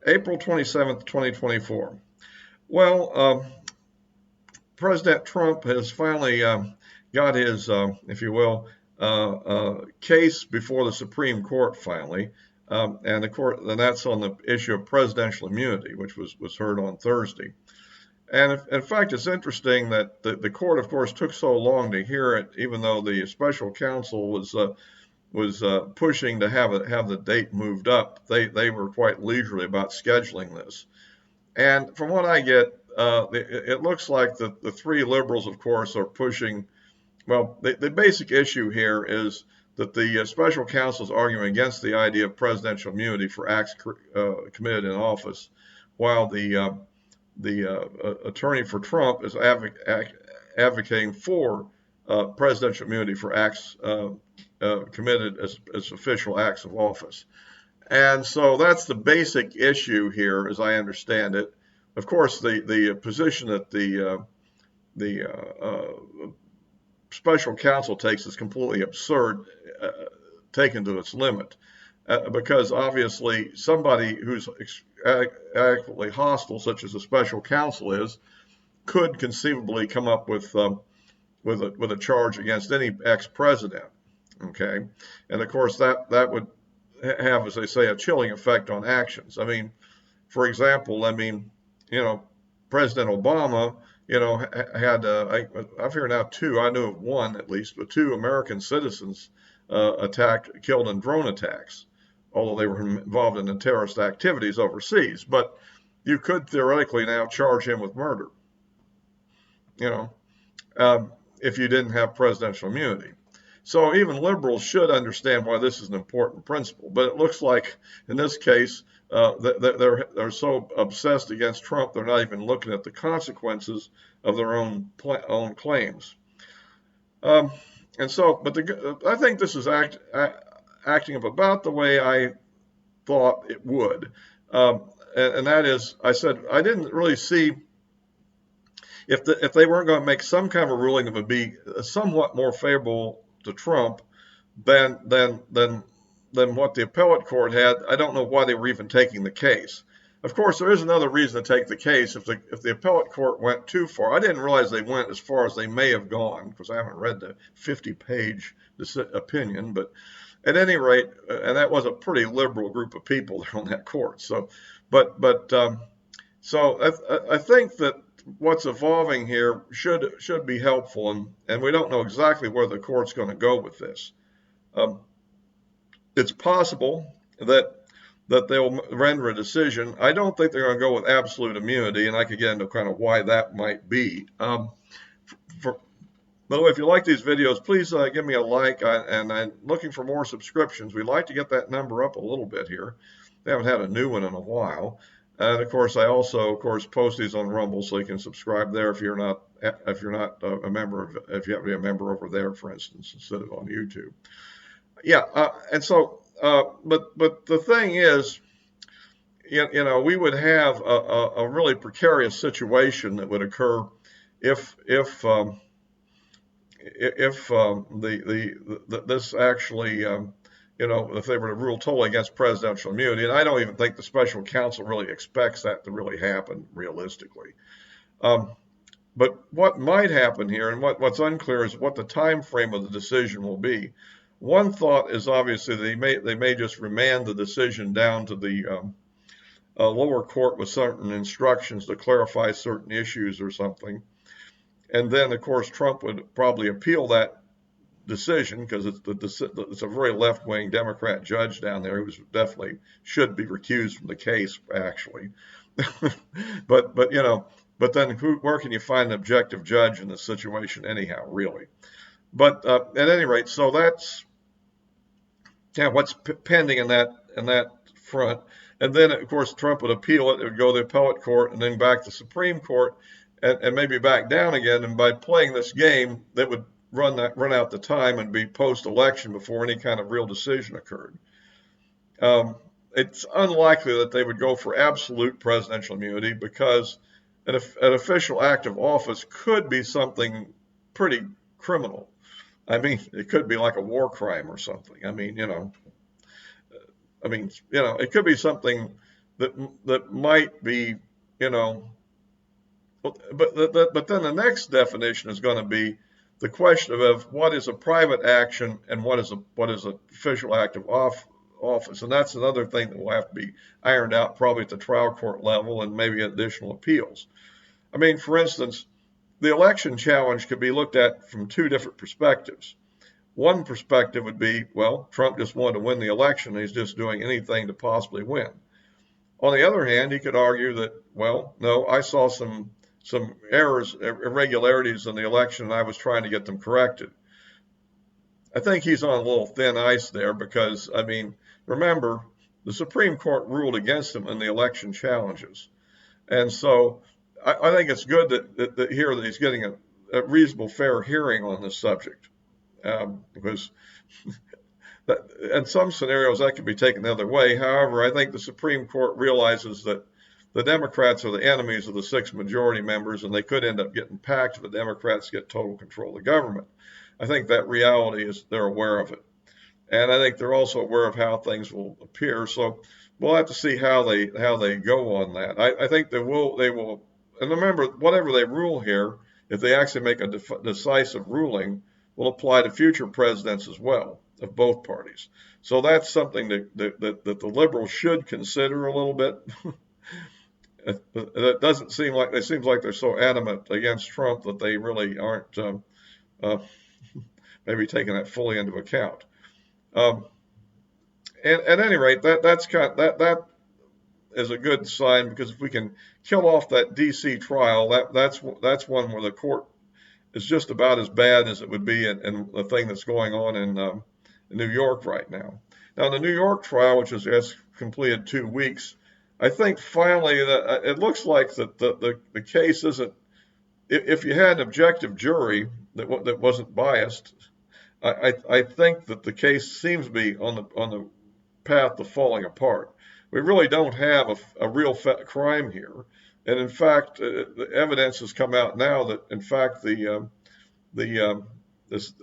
April 27th, 2024. Well, President Trump has finally got his, if you will, case before the Supreme Court finally, and the court, and that's on the issue of presidential immunity, which was heard on Thursday. And in fact, it's interesting that the court, of course, took so long to hear it, even though the special counsel was pushing to have the date moved up. They were quite leisurely about scheduling this. And from what I get, it looks like the three liberals, of course, are pushing. Well, the basic issue here is that the special counsel is arguing against the idea of presidential immunity for acts committed in office, while the attorney for Trump is advocating for presidential immunity for acts committed as official acts of office. And so that's the basic issue here, as I understand it. Of course, the position that the special counsel takes is completely absurd, taken to its limit, because obviously somebody who's adequately hostile, such as the special counsel is, could conceivably come up with a charge against any ex-president. Okay, and of course that would have, as they say, a chilling effect on actions. I mean, for example, President Obama, had I've heard now two. I knew of one at least, but two American citizens killed in drone attacks, although they were involved in the terrorist activities overseas. But you could theoretically now charge him with murder, if you didn't have presidential immunity. So even liberals should understand why this is an important principle. But it looks like in this case, they're so obsessed against Trump, they're not even looking at the consequences of their own claims. And so, but I think this is acting up about the way I thought it would. And that is, I said, I didn't really see if they weren't going to make some kind of a ruling that would be somewhat more favorable to Trump than what the appellate court had. I don't know why they were even taking the case. Of course, there is another reason to take the case. If the appellate court went too far, I didn't realize they went as far as they may have gone, because I haven't read the 50-page opinion. But at any rate, and that was a pretty liberal group of people there on that court. So, so I think that what's evolving here should be helpful, and we don't know exactly where the court's going to go with this. It's possible that they'll render a decision. I don't think they're going to go with absolute immunity, and I could get into kind of why that might be. By the way, if you like these videos, please give me a like, and I'm looking for more subscriptions. We'd like to get that number up a little bit here. We haven't had a new one in a while. And of course, I also, post these on Rumble, so you can subscribe there if you're not a member if you have to be a member over there, for instance, instead of on YouTube. Yeah, and so, but the thing is, we would have a really precarious situation that would occur if this actually, if they were to rule totally against presidential immunity. And I don't even think the special counsel really expects that to really happen realistically. But what might happen here, and what's unclear, is what the time frame of the decision will be. One thought is obviously they may just remand the decision down to the lower court with certain instructions to clarify certain issues or something. And then, of course, Trump would probably appeal that decision, because it's a very left-wing Democrat judge down there who definitely should be recused from the case, actually. but then where can you find an objective judge in this situation anyhow, really? But at any rate, so that's what's pending in that front. And then, of course, Trump would appeal it. It would go to the appellate court and then back to the Supreme Court, and maybe back down again. And by playing this game, that would run out the time and be post-election before any kind of real decision occurred. It's unlikely that they would go for absolute presidential immunity, because an official act of office could be something pretty criminal. I mean, it could be like a war crime or something. I mean, it could be something that might be, you know, but then the next definition is going to be the question of what is a private action and what is an official act of office, and that's another thing that will have to be ironed out probably at the trial court level and maybe additional appeals. I mean, for instance, the election challenge could be looked at from two different perspectives. One perspective would be, well, Trump just wanted to win the election, and he's just doing anything to possibly win. On the other hand, he could argue that, well, no, I saw some errors, irregularities in the election, and I was trying to get them corrected. I think he's on a little thin ice there because, I mean, remember, the Supreme Court ruled against him in the election challenges. And so I think it's good that here that he's getting a reasonable, fair hearing on this subject. Because in some scenarios that could be taken the other way. However, I think the Supreme Court realizes that the Democrats are the enemies of the 6 majority members, and they could end up getting packed if the Democrats get total control of the government. I think that reality is they're aware of it. And I think they're also aware of how things will appear. So we'll have to see how they go on that. I think they will, and remember, whatever they rule here, if they actually make a decisive ruling, will apply to future presidents as well of both parties. So that's something that the liberals should consider a little bit. It doesn't seem like it seems like they're so adamant against Trump that they really aren't maybe taking that fully into account. And at any rate, that is a good sign, because if we can kill off that D.C. trial, that's one where the court is just about as bad as it would be in the thing that's going on in New York right now. Now, the New York trial, which has completed 2 weeks, I think finally that it looks like that the case isn't. If you had an objective jury that wasn't biased, I think that the case seems to be on the path of falling apart. We really don't have a real crime here, and in fact, the evidence has come out now that in fact this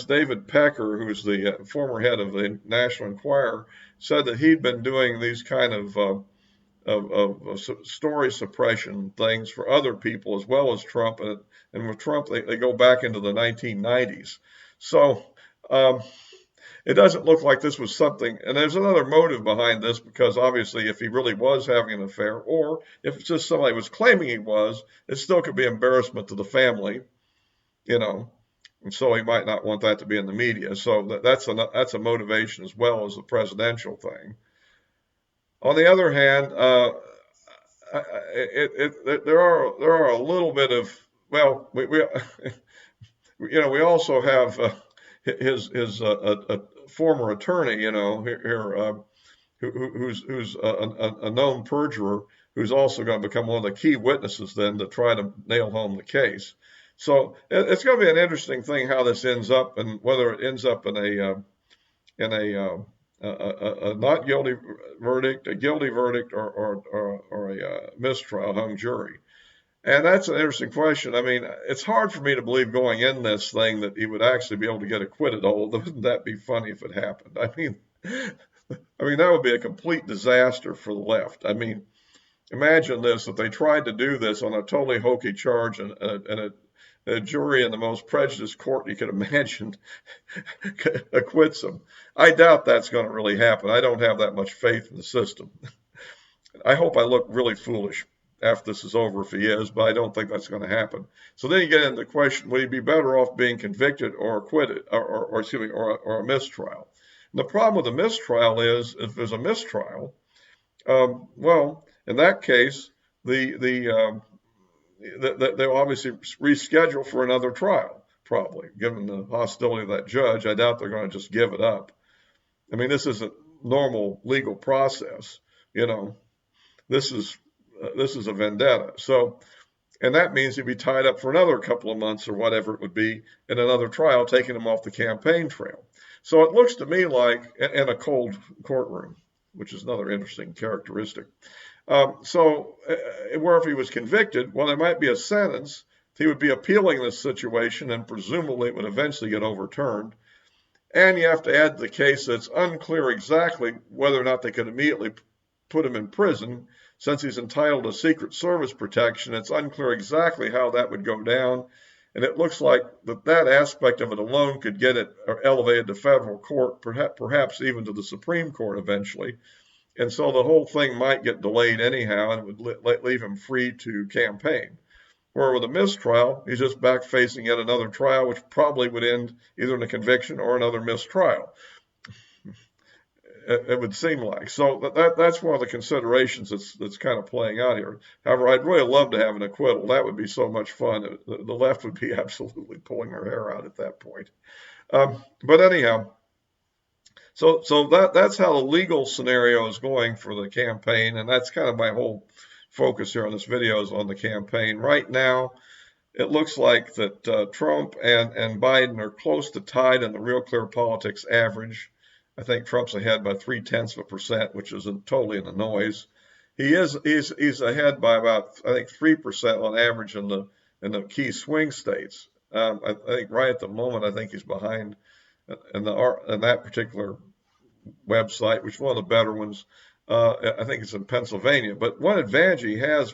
David Pecker, who's the former head of the National Enquirer, said that he'd been doing these kind of story suppression things for other people as well as Trump, and with Trump they go back into the 1990s. So it doesn't look like this was something, and there's another motive behind this, because obviously if he really was having an affair, or if it's just somebody was claiming he was, it still could be embarrassment to the family, and so he might not want that to be in the media. So that's a motivation as well as the presidential thing. On the other hand, there are a little bit of, well, we also have his former attorney, here who's a known perjurer, who's also going to become one of the key witnesses then to try to nail home the case. So it's going to be an interesting thing how this ends up, and whether it ends up in a not guilty verdict, a guilty verdict, or a mistrial hung jury. And that's an interesting question. I mean, it's hard for me to believe going in this thing that he would actually be able to get acquitted. Although, wouldn't that be funny if it happened? I mean, that would be a complete disaster for the left. I mean, imagine this: if they tried to do this on a totally hokey charge, and a jury in the most prejudiced court you could imagine acquits him. I doubt that's going to really happen. I don't have that much faith in the system. I hope I look really foolish after this is over if he is, but I don't think that's going to happen. So then you get into the question, would he be better off being convicted or acquitted, or a mistrial? And the problem with a mistrial is, if there's a mistrial, well, in that case, they'll obviously reschedule for another trial, probably, given the hostility of that judge. I doubt they're going to just give it up. I mean, this isn't normal legal process, This is a vendetta. So, and that means he'd be tied up for another couple of months or whatever it would be in another trial, taking him off the campaign trail. So it looks to me like, in a cold courtroom, which is another interesting characteristic. Where if he was convicted, well, there might be a sentence. He would be appealing this situation, and presumably it would eventually get overturned. And you have to add to the case that it's unclear exactly whether or not they could immediately put him in prison. Since he's entitled to Secret Service protection, it's unclear exactly how that would go down. And it looks like that aspect of it alone could get it elevated to federal court, perhaps even to the Supreme Court eventually. And so the whole thing might get delayed anyhow, and it would leave him free to campaign. Where with a mistrial, he's just back facing yet another trial, which probably would end either in a conviction or another mistrial. It would seem like. So that's one of the considerations that's kind of playing out here. However, I'd really love to have an acquittal. That would be so much fun. The left would be absolutely pulling their hair out at that point. But anyhow, so that's how the legal scenario is going for the campaign, and that's kind of my whole focus here on this video is on the campaign. Right now, it looks like that Trump and Biden are close to tied in the Real Clear Politics average. I think Trump's ahead by 0.3%, which is totally in the noise. He's ahead by about, I think, 3% on average in the key swing states. I think right at the moment, I think he's behind in that particular website, which is one of the better ones. I think it's in Pennsylvania. But one advantage he has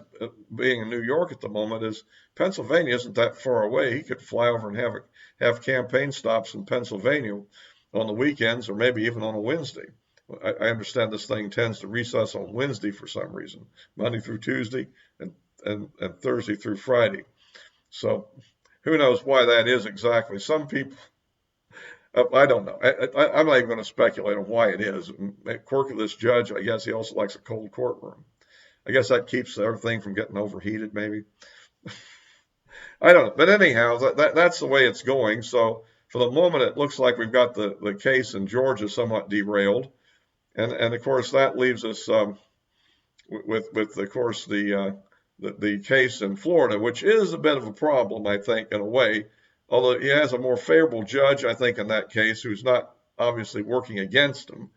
being in New York at the moment is Pennsylvania isn't that far away. He could fly over and have campaign stops in Pennsylvania on the weekends or maybe even on a Wednesday. I understand this thing tends to recess on Wednesday for some reason, Monday through Tuesday and Thursday through Friday. So who knows why that is exactly. Some people, I don't know. I'm not even going to speculate on why it is. Quirk of this judge, I guess he also likes a cold courtroom. I guess that keeps everything from getting overheated, maybe. I don't know. But anyhow, that's the way it's going. So for the moment, it looks like we've got the case in Georgia somewhat derailed. And of course, that leaves us with of course, the case in Florida, which is a bit of a problem, I think, in a way. Although he has a more favorable judge, I think, in that case, who's not obviously working against him.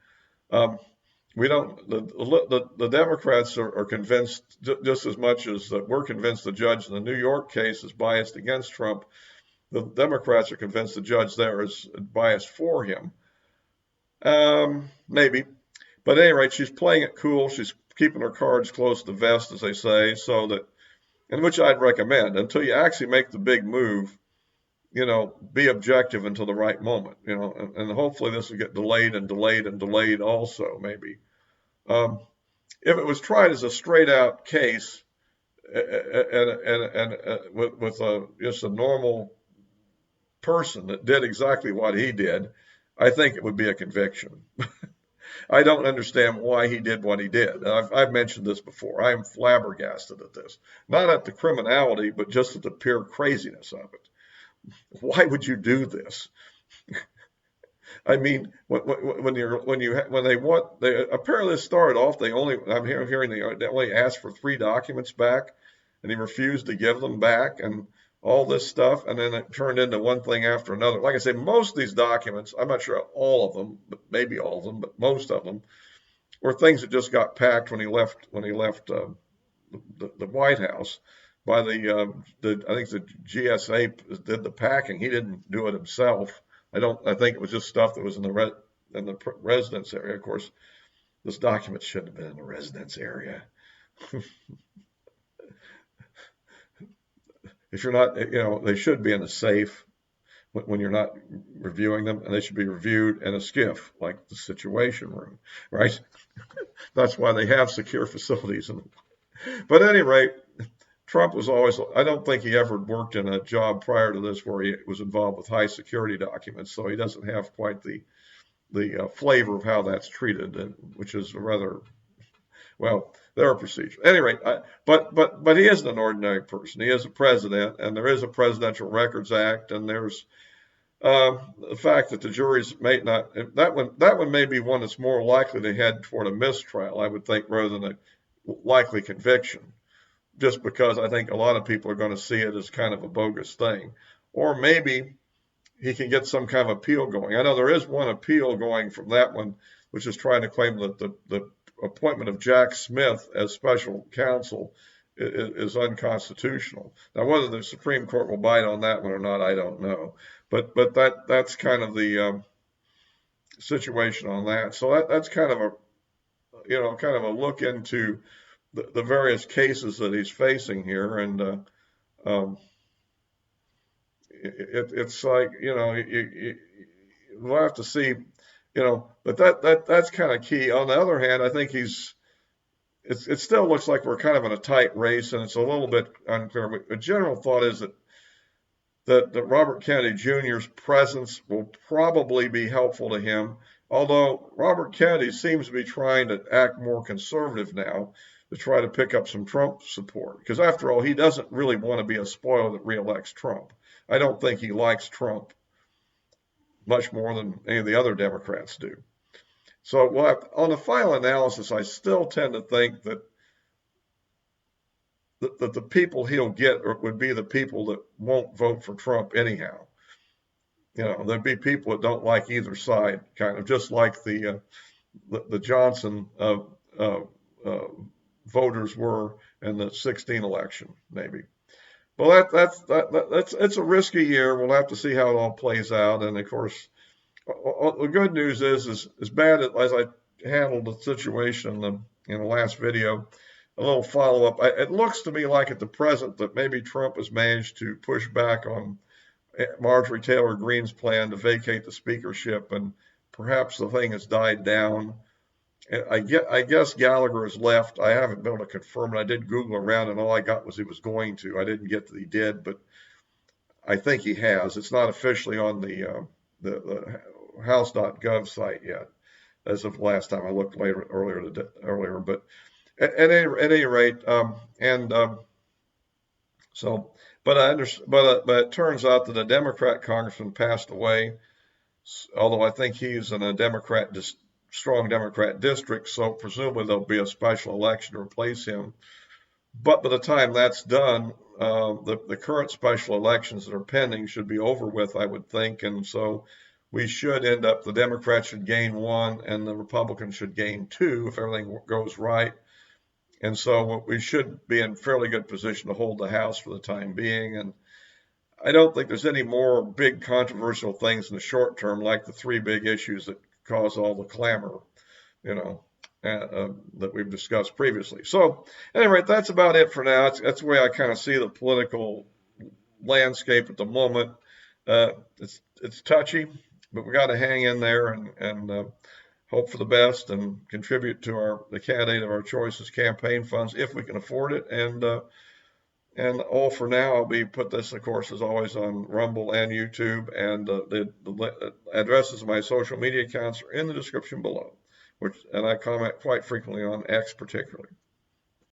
We don't. The Democrats are convinced just as much as we're convinced the judge in the New York case is biased against Trump. The Democrats are convinced the judge there is biased for him. Maybe, but at any rate, she's playing it cool. She's keeping her cards close to the vest, as they say, so that, and which I'd recommend until you actually make the big move. Be objective until the right moment, and hopefully this will get delayed and delayed and delayed also, maybe. If it was tried as a straight out case and with just a normal person that did exactly what he did, I think it would be a conviction. I don't understand why he did what he did. I've mentioned this before. I am flabbergasted at this, not at the criminality, but just at the pure craziness of it. Why would you do this? I mean, when they apparently this started off, I'm hearing they only asked for 3 documents back, and he refused to give them back, and all this stuff, and then it turned into one thing after another. Like I say, most of these documents, I'm not sure all of them, but maybe all of them, but most of them were things that just got packed when he left the White House. By I think the GSA did the packing. He didn't do it himself. I think it was just stuff that was in the residence area. Of course, this document shouldn't have been in the residence area. If you're not, they should be in a safe when you're not reviewing them, and they should be reviewed in a SCIF, like the Situation Room, right? That's why they have secure facilities. But at any rate, Trump was always, I don't think he ever worked in a job prior to this where he was involved with high security documents, so he doesn't have quite the flavor of how that's treated, which is rather, well, there are procedures. At any rate, but he isn't an ordinary person. He is a president, and there is a Presidential Records Act, and there's the fact that the juries may not, that one may be one that's more likely to head toward a mistrial, I would think, rather than a likely conviction. Just because I think a lot of people are going to see it as kind of a bogus thing. Or maybe he can get some kind of appeal going. I know there is one appeal going from that one, which is trying to claim that the appointment of Jack Smith as special counsel is unconstitutional. Now, whether the Supreme Court will bite on that one or not, I don't know. But that's kind of the situation on that. So that's kind of a kind of a look into the various cases that he's facing here, and um, it's like we'll have to see, but that's kind of key. On the other hand, I think it still looks like we're kind of in a tight race, and it's a little bit unclear. But the general thought is that Robert Kennedy Jr.'s presence will probably be helpful to him, although Robert Kennedy seems to be trying to act more conservative now to try to pick up some Trump support. Because after all, he doesn't really want to be a spoiler that reelects Trump. I don't think he likes Trump much more than any of the other Democrats do. So on the final analysis, I still tend to think that the people he'll get would be the people that won't vote for Trump anyhow. There'd be people that don't like either side, kind of just like the Johnson uh, voters were in the 16 election, maybe. Well, that's it's a risky year. We'll have to see how it all plays out. And of course, the good news is as bad as I handled the situation in the last video, a little follow up. It looks to me like at the present that maybe Trump has managed to push back on Marjorie Taylor Greene's plan to vacate the speakership, and perhaps the thing has died down. I guess Gallagher has left. I haven't been able to confirm it. I did Google around, and all I got was he was going to. I didn't get that he did, but I think he has. It's not officially on the House.gov site yet, as of last time I looked earlier. But at any rate, so, but but it turns out that a Democrat congressman passed away. Although I think he's in a strong Democrat district, so presumably there'll be a special election to replace him. But by the time that's done, the current special elections that are pending should be over with, I would think, and so we should end up, the Democrats should gain one and the Republicans should gain two if everything goes right. And so we should be in fairly good position to hold the House for the time being. And I don't think there's any more big controversial things in the short term, like the three big issues that cause all the clamor, that we've discussed previously. So, at any rate, that's about it for now. That's the way I kind of see the political landscape at the moment. It's touchy, but we got to hang in there and hope for the best and contribute to the candidate of our choice's campaign funds if we can afford it. And all for now, I'll put this, of course, as always, on Rumble and YouTube, and the addresses of my social media accounts are in the description below, and I comment quite frequently on X particularly.